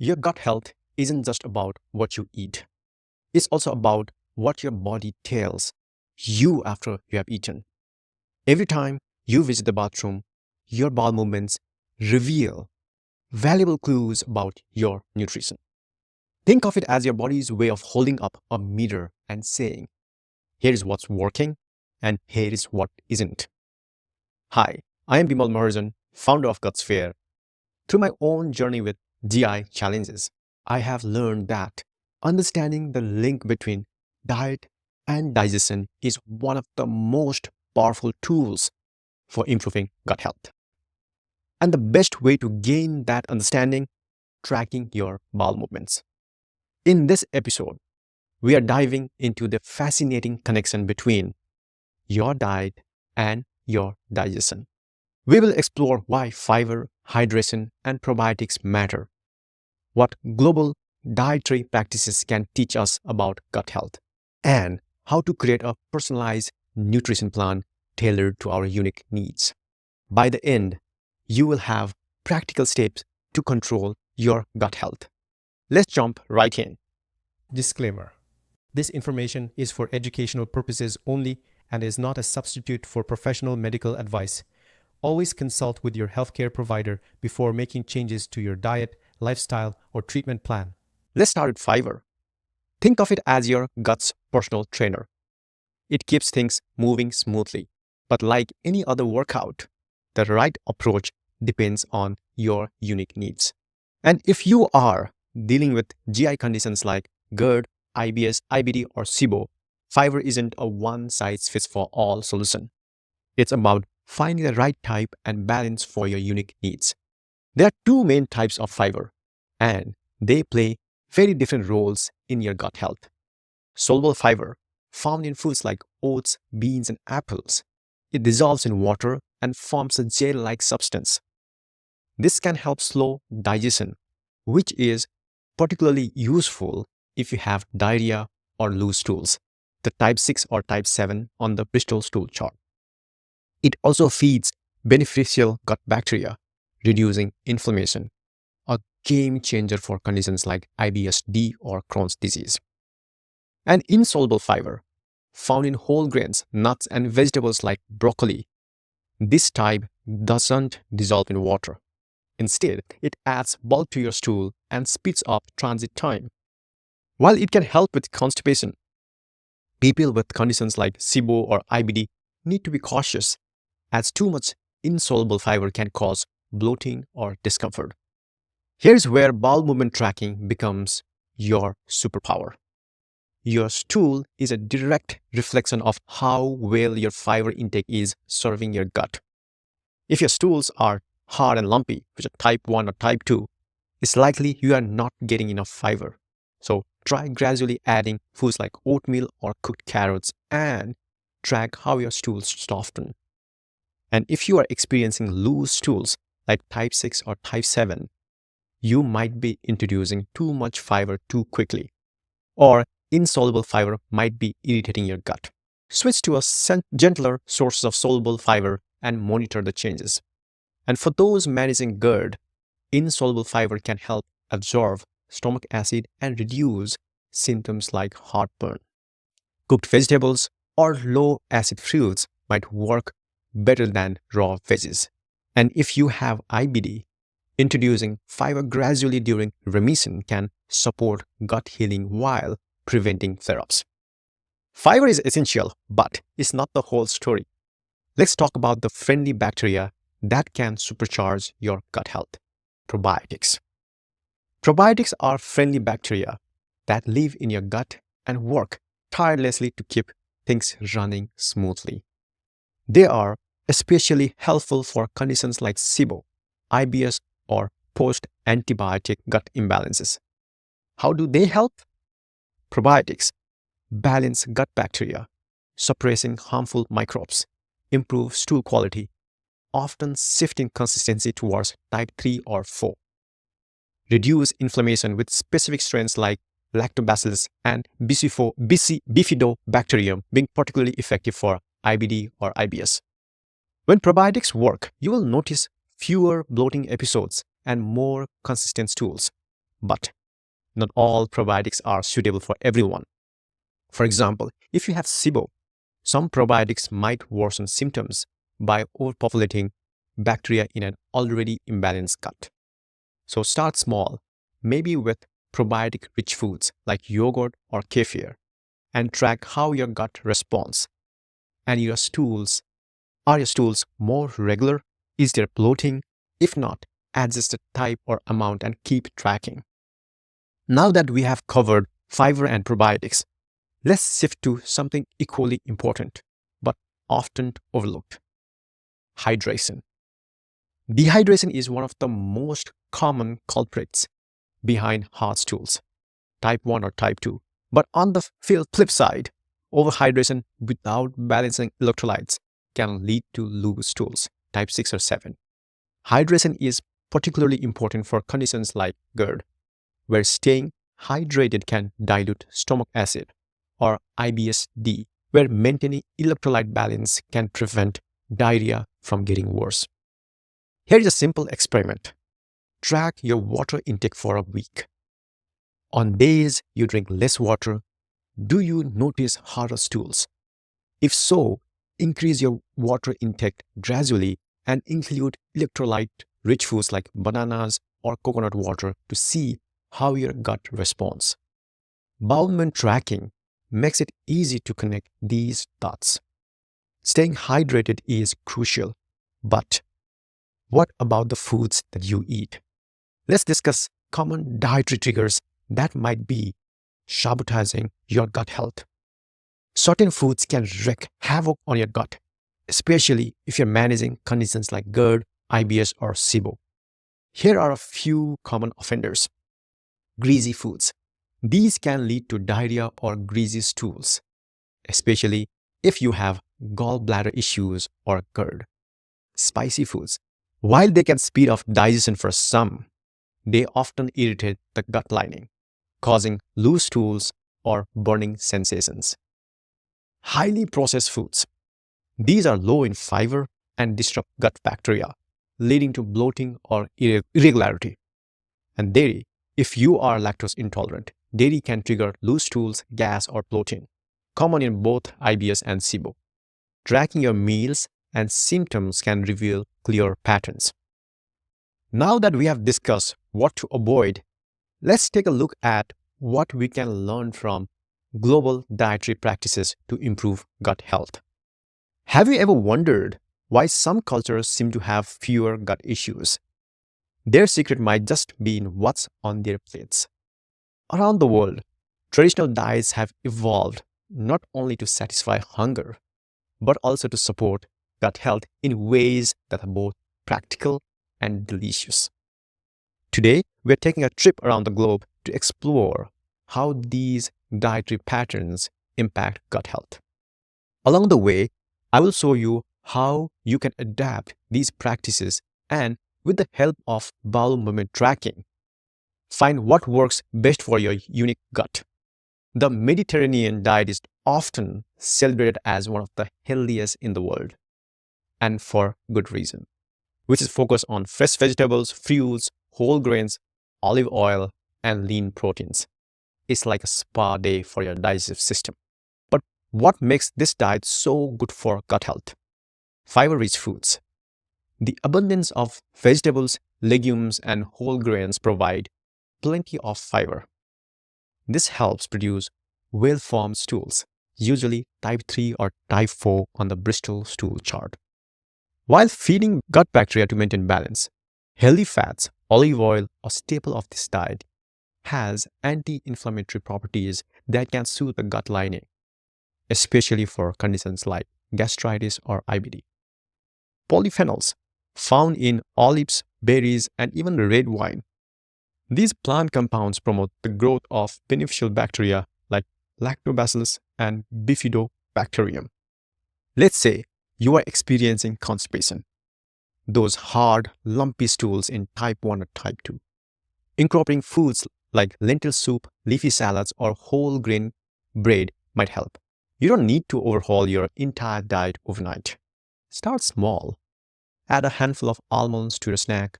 Your gut health isn't just about what you eat, it's also about what your body tells you after you have eaten. Every time you visit the bathroom, your bowel movements reveal valuable clues about your nutrition. Think of it as your body's way of holding up a mirror and saying, here is what's working and here is what isn't. Hi, I am Bimal Mahajan, founder of Gutsphere. Through my own journey with GI challenges, I have learned that understanding the link between diet and digestion is one of the most powerful tools for improving gut health. And the best way to gain that understanding, tracking your bowel movements. In this episode, we are diving into the fascinating connection between your diet and your digestion. We will explore why fiber, hydration, and probiotics matter, what global dietary practices can teach us about gut health, and how to create a personalized nutrition plan tailored to our unique needs. By the end, you will have practical steps to control your gut health. Let's jump right in. Disclaimer. This information is for educational purposes only and is not a substitute for professional medical advice. Always consult with your healthcare provider before making changes to your diet, lifestyle, or treatment plan. Let's start with fiber. Think of it as your gut's personal trainer. It keeps things moving smoothly. But like any other workout, the right approach depends on your unique needs. And if you are dealing with GI conditions like GERD, IBS, IBD, or SIBO, fiber isn't a one-size-fits-for-all solution. It's about finding the right type and balance for your unique needs. There are two main types of fiber, and they play very different roles in your gut health. Soluble fiber, found in foods like oats, beans, and apples. It dissolves in water and forms a gel-like substance. This can help slow digestion, which is particularly useful if you have diarrhea or loose stools, the type 6 or type 7 on the Bristol Stool Chart. It also feeds beneficial gut bacteria, reducing inflammation, a game changer for conditions like IBS-D or Crohn's disease. And insoluble fiber, found in whole grains, nuts, and vegetables like broccoli. This type doesn't dissolve in water. Instead, it adds bulk to your stool and speeds up transit time. While it can help with constipation, people with conditions like SIBO or IBD need to be cautious, as too much insoluble fiber can cause bloating or discomfort. Here's where bowel movement tracking becomes your superpower. Your stool is a direct reflection of how well your fiber intake is serving your gut. If your stools are hard and lumpy, which are type 1 or type 2, it's likely you are not getting enough fiber. So try gradually adding foods like oatmeal or cooked carrots and track how your stools soften. And if you are experiencing loose stools like type 6 or type 7, you might be introducing too much fiber too quickly, or insoluble fiber might be irritating your gut. Switch to a gentler source of soluble fiber and monitor the changes. And for those managing GERD, insoluble fiber can help absorb stomach acid and reduce symptoms like heartburn. Cooked vegetables or low acid fruits might work better than raw veggies. And if you have IBD, introducing fiber gradually during remission can support gut healing while preventing flare-ups. Fiber is essential, but it's not the whole story. Let's talk about the friendly bacteria that can supercharge your gut health. Probiotics. Probiotics are friendly bacteria that live in your gut and work tirelessly to keep things running smoothly. They are especially helpful for conditions like SIBO, IBS, or post-antibiotic gut imbalances. How do they help? Probiotics balance gut bacteria, suppressing harmful microbes, improve stool quality, often shifting consistency towards type 3 or 4. Reduce inflammation with specific strains like lactobacillus and bifidobacterium being particularly effective for IBD or IBS. When probiotics work, you will notice fewer bloating episodes and more consistent stools. But not all probiotics are suitable for everyone. For example, if you have SIBO, some probiotics might worsen symptoms by overpopulating bacteria in an already imbalanced gut. So start small, maybe with probiotic-rich foods like yogurt or kefir, and track how your gut responds. And are your stools more regular? Is there bloating? If not, adjust the type or amount and keep tracking. Now that we have covered fiber and probiotics, let's shift to something equally important, but often overlooked: hydration. Dehydration is one of the most common culprits behind hard stools, type 1 or type 2. But on the flip side, overhydration without balancing electrolytes can lead to loose stools, type 6 or 7. Hydration is particularly important for conditions like GERD, where staying hydrated can dilute stomach acid, or IBS-D, where maintaining electrolyte balance can prevent diarrhea from getting worse. Here is a simple experiment. Track your water intake for a week. On days you drink less water, do you notice harder stools? If so, increase your water intake gradually and include electrolyte-rich foods like bananas or coconut water to see how your gut responds. Bowel movement tracking makes it easy to connect these dots. Staying hydrated is crucial, but what about the foods that you eat? Let's discuss common dietary triggers that might be sabotaging your gut health. Certain foods can wreak havoc on your gut, especially if you're managing conditions like GERD, IBS, or SIBO. Here are a few common offenders. Greasy foods. These can lead to diarrhea or greasy stools, especially if you have gallbladder issues or GERD. Spicy foods. While they can speed up digestion for some, they often irritate the gut lining, causing loose stools or burning sensations. Highly processed foods. These are low in fiber and disrupt gut bacteria, leading to bloating or irregularity. And dairy. If you are lactose intolerant, dairy can trigger loose stools, gas, or bloating, common in both IBS and SIBO. Tracking your meals and symptoms can reveal clear patterns. Now that we have discussed what to avoid, let's take a look at what we can learn from global dietary practices to improve gut health. Have you ever wondered why some cultures seem to have fewer gut issues? Their secret might just be in what's on their plates. Around the world, traditional diets have evolved not only to satisfy hunger, but also to support gut health in ways that are both practical and delicious. Today, we're taking a trip around the globe to explore how these dietary patterns impact gut health. Along the way, I will show you how you can adapt these practices and, with the help of bowel movement tracking, find what works best for your unique gut. The Mediterranean diet is often celebrated as one of the healthiest in the world, and for good reason, which is focused on fresh vegetables, fruits, whole grains, olive oil, and lean proteins. It's like a spa day for your digestive system. But what makes this diet so good for gut health? Fiber-rich foods. The abundance of vegetables, legumes, and whole grains provide plenty of fiber. This helps produce well-formed stools, usually type 3 or type 4 on the Bristol Stool Chart. While feeding gut bacteria to maintain balance, healthy fats, olive oil, a staple of this diet, has anti-inflammatory properties that can soothe the gut lining, especially for conditions like gastritis or IBD. Polyphenols, found in olives, berries, and even red wine. These plant compounds promote the growth of beneficial bacteria like lactobacillus and bifidobacterium. Let's say you are experiencing constipation, those hard, lumpy stools in type 1 or type 2. Incorporating foods like lentil soup, leafy salads, or whole grain bread might help. You don't need to overhaul your entire diet overnight. Start small. Add a handful of almonds to your snack.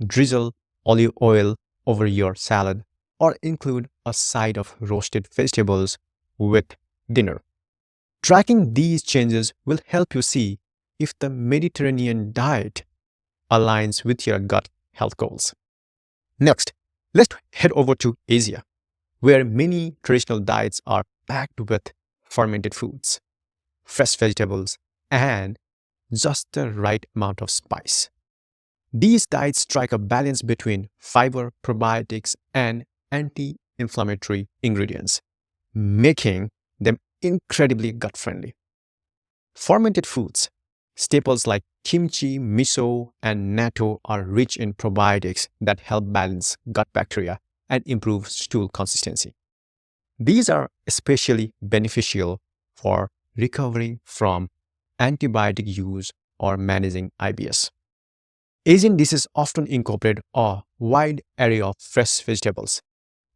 Drizzle olive oil over your salad or include a side of roasted vegetables with dinner. Tracking these changes will help you see if the Mediterranean diet aligns with your gut health goals. Next, let's head over to Asia, where many traditional diets are packed with fermented foods, fresh vegetables, and just the right amount of spice. These diets strike a balance between fiber, probiotics, and anti-inflammatory ingredients, making them incredibly gut-friendly. Fermented foods, staples like kimchi, miso, and natto are rich in probiotics that help balance gut bacteria and improve stool consistency. These are especially beneficial for recovering from antibiotic use or managing IBS. Asian dishes often incorporate a wide array of fresh vegetables,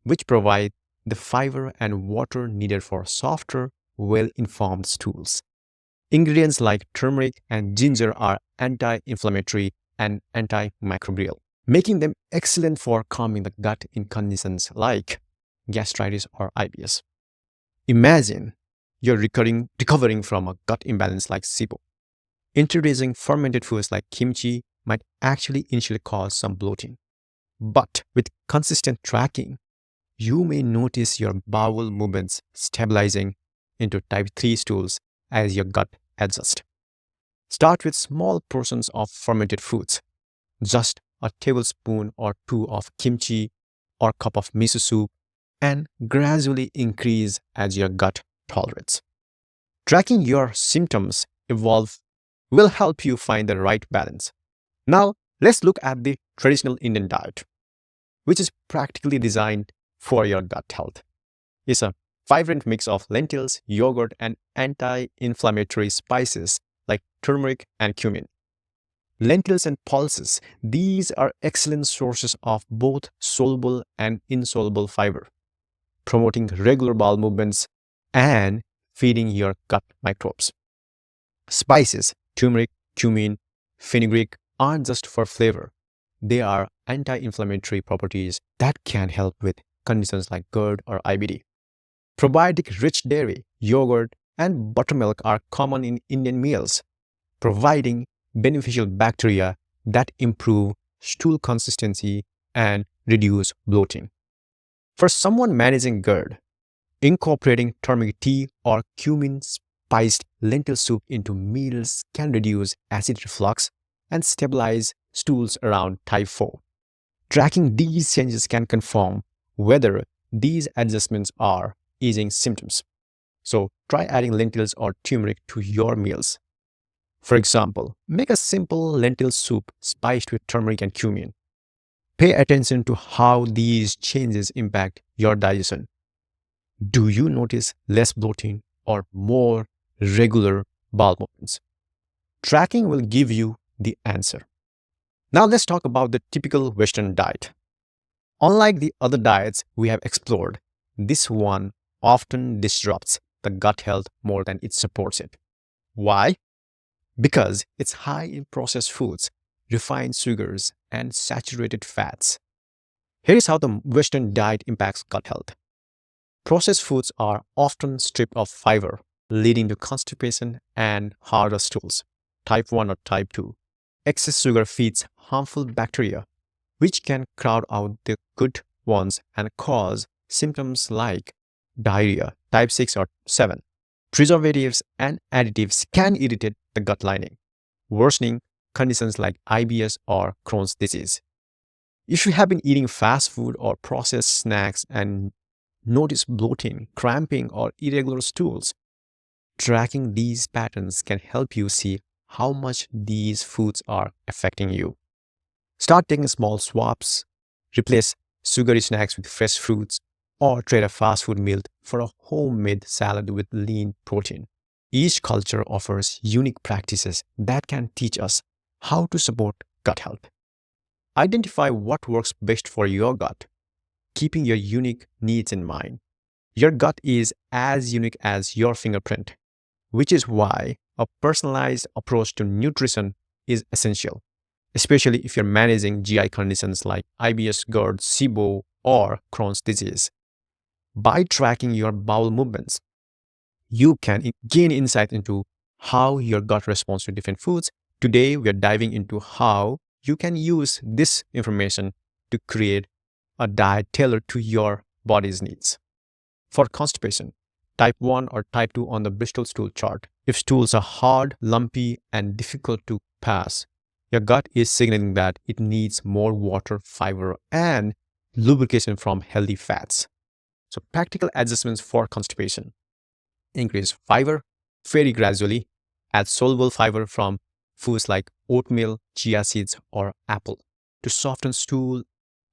which provide the fiber and water needed for softer, well-informed stools. Ingredients like turmeric and ginger are anti-inflammatory and antimicrobial, making them excellent for calming the gut in conditions like gastritis or IBS. Imagine you're recovering from a gut imbalance like SIBO. Introducing fermented foods like kimchi might actually initially cause some bloating. But with consistent tracking, you may notice your bowel movements stabilizing into type 3 stools as your gut adjusts. Start with small portions of fermented foods, just a tablespoon or two of kimchi or cup of miso soup, and gradually increase as your gut tolerates. Tracking your symptoms evolve will help you find the right balance. Now, let's look at the traditional Indian diet, which is practically designed for your gut health. It's a vibrant mix of lentils, yogurt, and anti-inflammatory spices like turmeric and cumin. Lentils and pulses, these are excellent sources of both soluble and insoluble fiber, promoting regular bowel movements and feeding your gut microbes. Spices, turmeric, cumin, fenugreek aren't just for flavor. They are anti-inflammatory properties that can help with conditions like GERD or IBD. Probiotic-rich dairy, yogurt, and buttermilk are common in Indian meals, providing beneficial bacteria that improve stool consistency and reduce bloating. For someone managing GERD, incorporating turmeric tea or cumin-spiced lentil soup into meals can reduce acid reflux and stabilize stools around type 4. Tracking these changes can confirm whether these adjustments are easing symptoms. So try adding lentils or turmeric to your meals. For example, make a simple lentil soup spiced with turmeric and cumin. Pay attention to how these changes impact your digestion. Do you notice less bloating or more regular bowel movements? Tracking will give you the answer. Now let's talk about the typical Western diet. Unlike the other diets we have explored, this one often disrupts the gut health more than it supports it. Why? Because it's high in processed foods, refined sugars, and saturated fats. Here is how the Western diet impacts gut health. Processed foods are often stripped of fiber, leading to constipation and harder stools, type 1 or type 2. Excess sugar feeds harmful bacteria, which can crowd out the good ones and cause symptoms like diarrhea, type 6 or 7. Preservatives and additives can irritate the gut lining, worsening conditions like IBS or Crohn's disease. If you have been eating fast food or processed snacks and notice bloating, cramping, or irregular stools, tracking these patterns can help you see how much these foods are affecting you. Start taking small swaps, replace sugary snacks with fresh fruits, or trade a fast food meal for a homemade salad with lean protein. Each culture offers unique practices that can teach us how to support gut health. Identify what works best for your gut, keeping your unique needs in mind. Your gut is as unique as your fingerprint, which is why a personalized approach to nutrition is essential, especially if you're managing GI conditions like IBS, GERD, SIBO, or Crohn's disease. By tracking your bowel movements, you can gain insight into how your gut responds to different foods. Today, we are diving into how you can use this information to create a diet tailored to your body's needs. For constipation, type 1 or type 2 on the Bristol Stool Chart. If stools are hard, lumpy, and difficult to pass, your gut is signaling that it needs more water, fiber, and lubrication from healthy fats. So, practical adjustments for constipation: increase fiber very gradually. Add soluble fiber from foods like oatmeal, chia seeds, or apple to soften stool,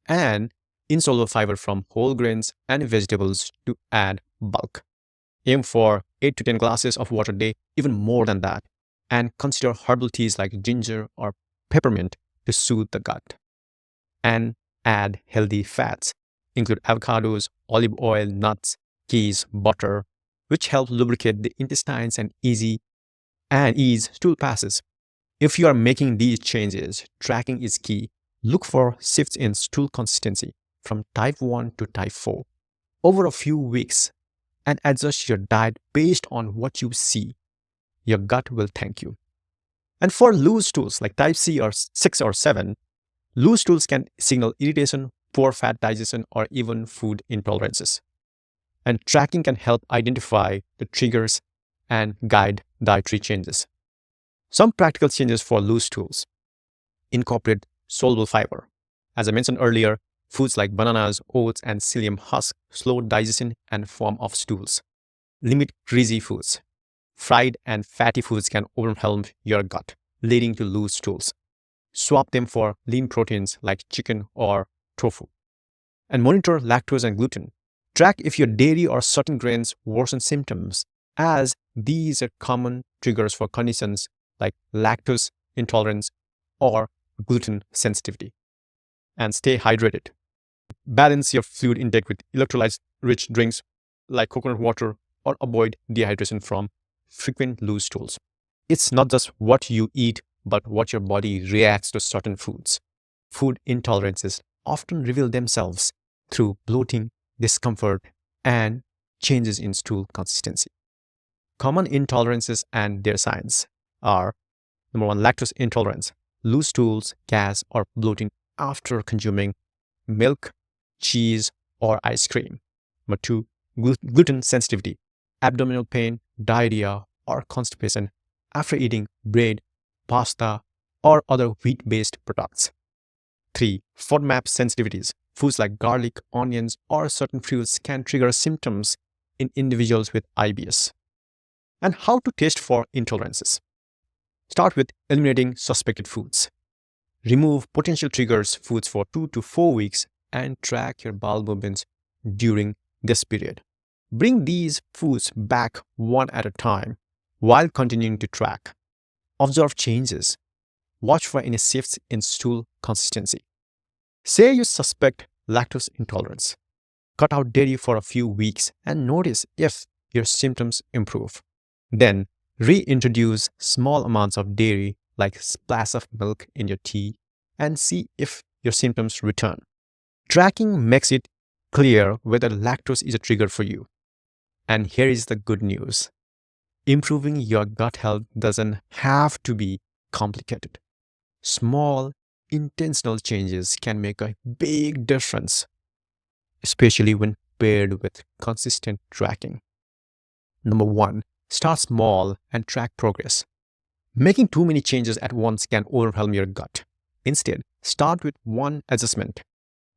and insoluble fiber from whole grains and vegetables to add bulk. Aim for 8 to 10 glasses of water a day, even more than that, and consider herbal teas like ginger or peppermint to soothe the gut. And add healthy fats. Include avocados, olive oil, nuts, cheese, butter, which help lubricate the intestines and ease stool passes. If you are making these changes, tracking is key. Look for shifts in stool consistency from type 1 to type 4 over a few weeks and adjust your diet based on what you see. Your gut will thank you. And for loose stools like type C or 6 or 7, loose stools can signal irritation, poor fat digestion, or even food intolerances. And tracking can help identify the triggers and guide dietary changes. Some practical changes for loose stools: incorporate soluble fiber. As I mentioned earlier, foods like bananas, oats, and psyllium husk slow digestion and form of stools. Limit greasy foods. Fried and fatty foods can overwhelm your gut, leading to loose stools. Swap them for lean proteins like chicken or tofu. And monitor lactose and gluten. Track if your dairy or certain grains worsen symptoms, as these are common triggers for conditions like lactose intolerance or gluten sensitivity. And stay hydrated. Balance your fluid intake with electrolyte-rich drinks like coconut water, or avoid dehydration from frequent loose stools. It's not just what you eat, but what your body reacts to certain foods. Food intolerances often reveal themselves through bloating, discomfort, and changes in stool consistency. Common intolerances and their signs are: number 1, lactose intolerance, loose stools, gas, or bloating after consuming milk, cheese, or ice cream. Number 2, gluten sensitivity, abdominal pain, diarrhea, or constipation after eating bread, pasta, or other wheat-based products. 3, FODMAP sensitivities. Foods like garlic, onions, or certain fruits can trigger symptoms in individuals with IBS. And how to test for intolerances. Start with eliminating suspected foods. Remove potential triggers foods for 2 to 4 weeks and track your bowel movements during this period. Bring these foods back one at a time while continuing to track. Observe changes. Watch for any shifts in stool consistency. Say you suspect lactose intolerance. Cut out dairy for a few weeks and notice if your symptoms improve. Then reintroduce small amounts of dairy, like a splash of milk, in your tea and see if your symptoms return. Tracking makes it clear whether lactose is a trigger for you. And here is the good news. Improving your gut health doesn't have to be complicated. Small, intentional changes can make a big difference, especially when paired with consistent tracking. Number 1, start small and track progress. Making too many changes at once can overwhelm your gut. Instead, start with one adjustment,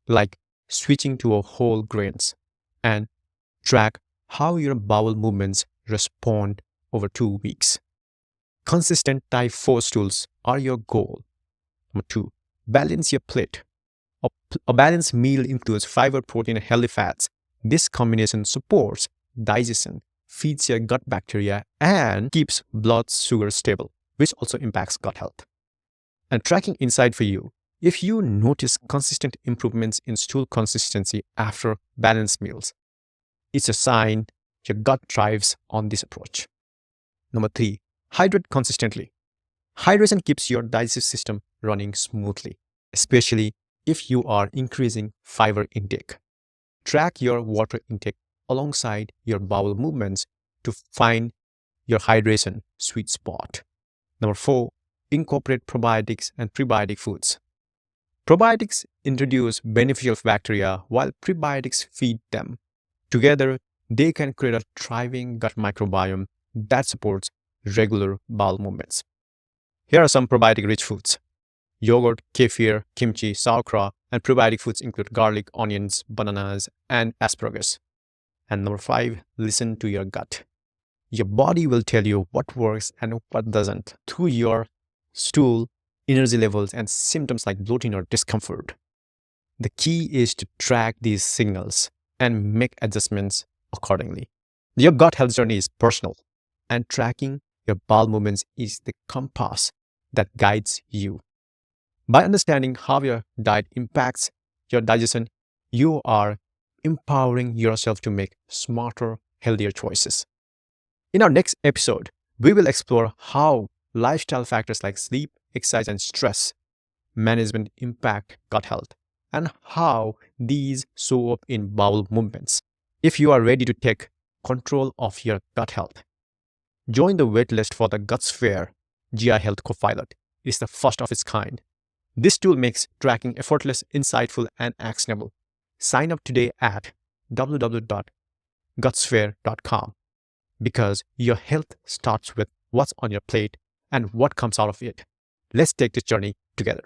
like switching to a whole grains, and track how your bowel movements respond over 2 weeks. Consistent type 4 stools are your goal. Number 2, balance your plate. A balanced meal includes fiber, protein, and healthy fats. This combination supports digestion, feeds your gut bacteria, and keeps blood sugar stable, which also impacts gut health. And tracking insight for you. If you notice consistent improvements in stool consistency after balanced meals, it's a sign your gut thrives on this approach. Number 3, hydrate consistently. Hydration keeps your digestive system running smoothly, especially if you are increasing fiber intake. Track your water intake alongside your bowel movements to find your hydration sweet spot. Number 4, incorporate probiotics and prebiotic foods. Probiotics introduce beneficial bacteria while prebiotics feed them. Together, they can create a thriving gut microbiome that supports regular bowel movements. Here are some probiotic-rich foods: yogurt, kefir, kimchi, sauerkraut, and prebiotic foods include garlic, onions, bananas, and asparagus. And number 5, listen to your gut. Your body will tell you what works and what doesn't through your stool, energy levels, and symptoms like bloating or discomfort. The key is to track these signals and make adjustments accordingly. Your gut health journey is personal, and tracking your bowel movements is the compass that guides you. By understanding how your diet impacts your digestion, you are empowering yourself to make smarter, healthier choices. In our next episode, we will explore how lifestyle factors like sleep, exercise, and stress management impact gut health, and how these show up in bowel movements. If you are ready to take control of your gut health, join the waitlist for the Gutsphere GI Health Copilot. It is the first of its kind. This tool makes tracking effortless, insightful, and actionable. Sign up today at www.gutsphere.com, because your health starts with what's on your plate and what comes out of it. Let's take this journey together.